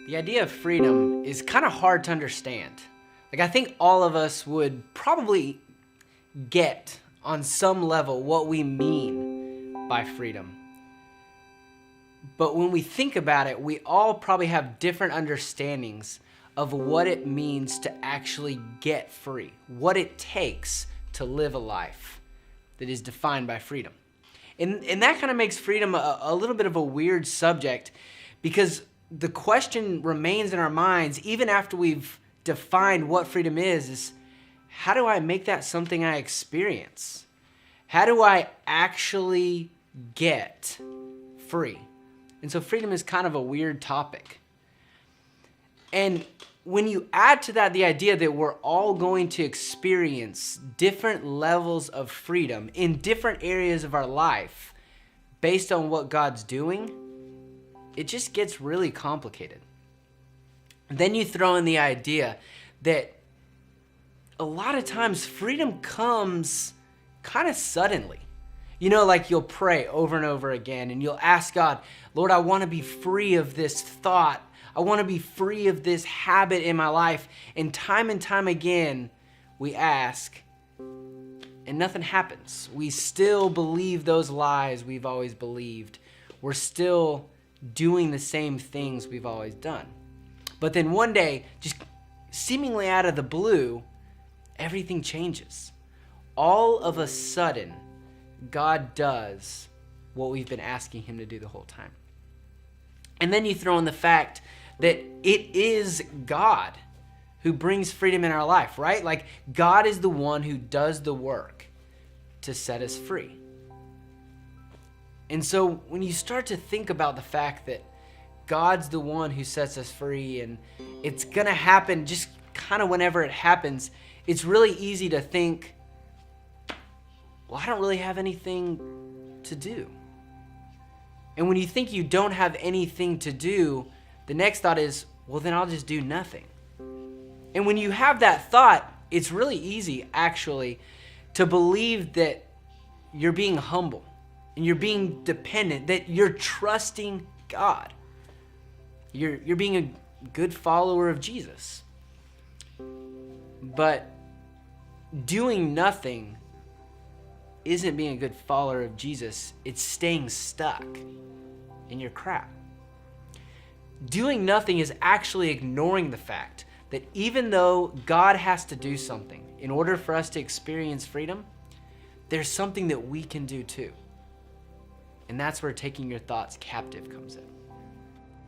The idea of freedom is kind of hard to understand. Like, I think all of us would probably get on some level what we mean by freedom. But when we think about it, we all probably have different understandings of what it means to actually get free, what it takes to live a life that is defined by freedom. And that kind of makes freedom a little bit of a weird subject, because the question remains in our minds, even after we've defined what freedom is how do I make that something I experience? How do I actually get free? And so freedom is kind of a weird topic. And when you add to that the idea that we're all going to experience different levels of freedom in different areas of our life based on what God's doing, it just gets really complicated. Then you throw in the idea that a lot of times freedom comes kind of suddenly. You know, like you'll pray over and over again and you'll ask God, Lord, I want to be free of this thought. I want to be free of this habit in my life. And time again, we ask and nothing happens. We still believe those lies we've always believed. We're still doing the same things we've always done. But then one day, just seemingly out of the blue, everything changes. All of a sudden, God does what we've been asking him to do the whole time. And then you throw in the fact that it is God who brings freedom in our life, right? Like, God is the one who does the work to set us free. And so when you start to think about the fact that God's the one who sets us free and it's going to happen just kind of whenever it happens, it's really easy to think, well, I don't really have anything to do. And when you think you don't have anything to do, the next thought is, well, then I'll just do nothing. And when you have that thought, it's really easy, actually, to believe that you're being humble and you're being dependent, that you're trusting God. You're being a good follower of Jesus. But doing nothing isn't being a good follower of Jesus. It's staying stuck in your crap. Doing nothing is actually ignoring the fact that even though God has to do something in order for us to experience freedom, there's something that we can do too. And that's where taking your thoughts captive comes in.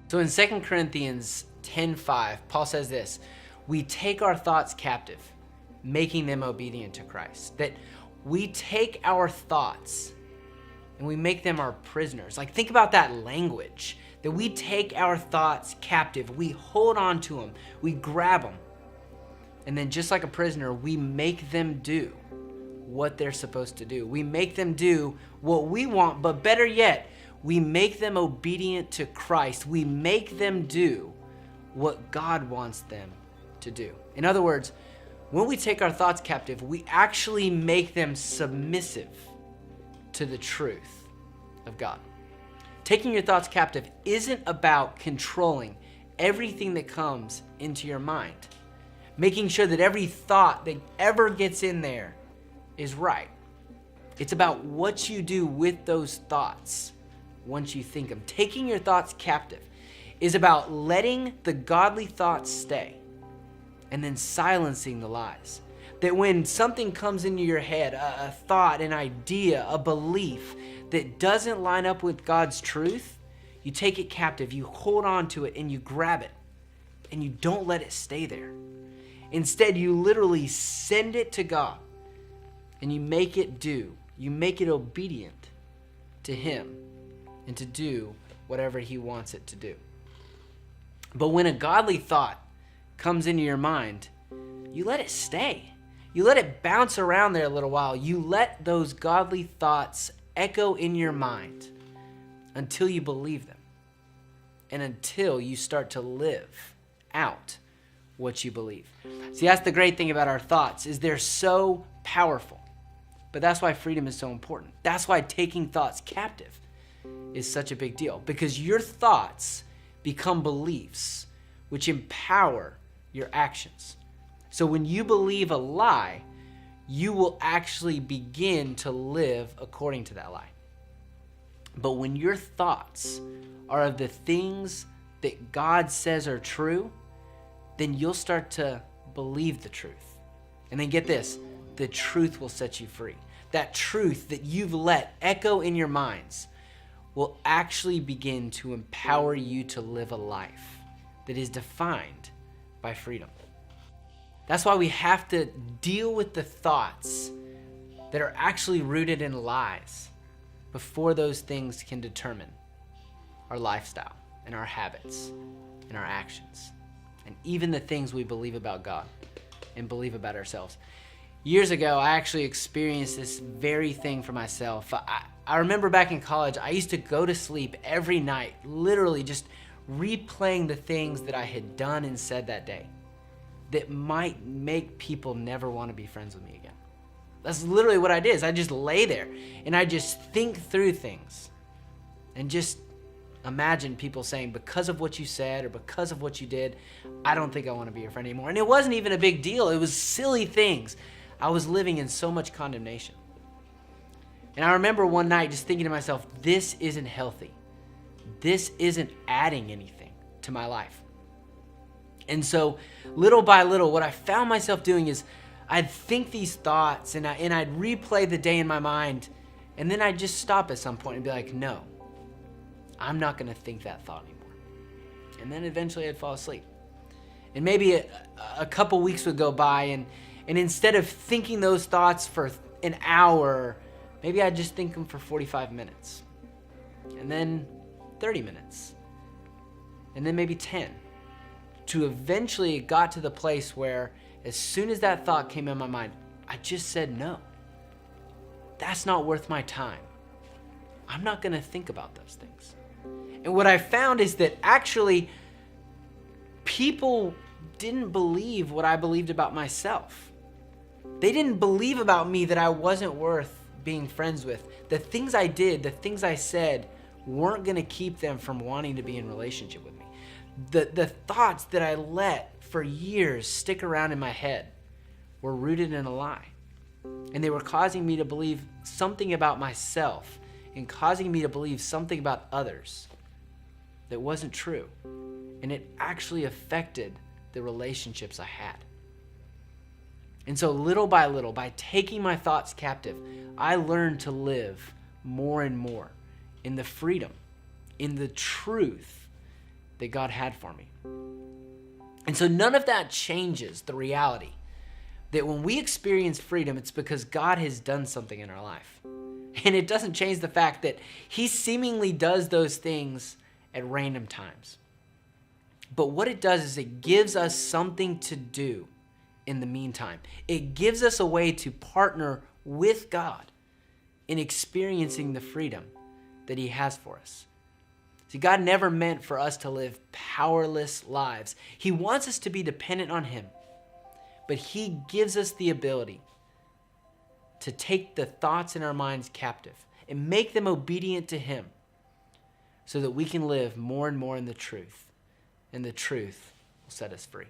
So in 2 Corinthians 10:5, Paul says this, we take our thoughts captive, making them obedient to Christ. That we take our thoughts and we make them our prisoners. Like, think about that language, that we take our thoughts captive, we hold on to them, we grab them, and then just like a prisoner, we make them do what they're supposed to do. We make them do what we want, but better yet, we make them obedient to Christ. We make them do what God wants them to do. In other words, when we take our thoughts captive, we actually make them submissive to the truth of God. Taking your thoughts captive isn't about controlling everything that comes into your mind, making sure that every thought that ever gets in there is right. It's about what you do with those thoughts once you think them. Taking your thoughts captive is about letting the godly thoughts stay and then silencing the lies. That when something comes into your head, a thought, an idea, a belief that doesn't line up with God's truth, you take it captive, you hold on to it, and you grab it, and you don't let it stay there. Instead, you literally send it to God, and you make it do. You make it obedient to Him and to do whatever He wants it to do. But when a godly thought comes into your mind, you let it stay. You let it bounce around there a little while. You let those godly thoughts echo in your mind until you believe them and until you start to live out what you believe. See, that's the great thing about our thoughts, is they're so powerful. But that's why freedom is so important. That's why taking thoughts captive is such a big deal, because your thoughts become beliefs which empower your actions. So when you believe a lie, you will actually begin to live according to that lie. But when your thoughts are of the things that God says are true, then you'll start to believe the truth. And then get this, the truth will set you free. That truth that you've let echo in your minds will actually begin to empower you to live a life that is defined by freedom. That's why we have to deal with the thoughts that are actually rooted in lies before those things can determine our lifestyle and our habits and our actions and even the things we believe about God and believe about ourselves. Years ago, I actually experienced this very thing for myself. I remember back in college, I used to go to sleep every night, literally just replaying the things that I had done and said that day that might make people never want to be friends with me again. That's literally what I did. Is I just lay there and I just think through things and just imagine people saying, because of what you said or because of what you did, I don't think I want to be your friend anymore. And it wasn't even a big deal. It was silly things. I was living in so much condemnation. And I remember one night just thinking to myself, this isn't healthy. This isn't adding anything to my life. And so little by little, what I found myself doing is I'd think these thoughts and I'd replay the day in my mind, and then I'd just stop at some point and be like, no, I'm not going to think that thought anymore. And then eventually I'd fall asleep. And maybe a couple weeks would go by, and instead of thinking those thoughts for an hour, maybe I'd just think them for 45 minutes. And then 30 minutes. And then maybe 10. To eventually it got to the place where as soon as that thought came in my mind, I just said no. That's not worth my time. I'm not going to think about those things. And what I found is that actually people didn't believe what I believed about myself. They didn't believe about me that I wasn't worth being friends with. The things I did, the things I said weren't going to keep them from wanting to be in relationship with me. The thoughts that I let for years stick around in my head were rooted in a lie. And they were causing me to believe something about myself and causing me to believe something about others that wasn't true. And it actually affected the relationships I had. And so little by little, by taking my thoughts captive, I learned to live more and more in the freedom, in the truth that God had for me. And so none of that changes the reality that when we experience freedom, it's because God has done something in our life. And it doesn't change the fact that he seemingly does those things at random times. But what it does is it gives us something to do in the meantime. It gives us a way to partner with God in experiencing the freedom that he has for us. See, God never meant for us to live powerless lives. He wants us to be dependent on him, but he gives us the ability to take the thoughts in our minds captive and make them obedient to him so that we can live more and more in the truth, and the truth will set us free.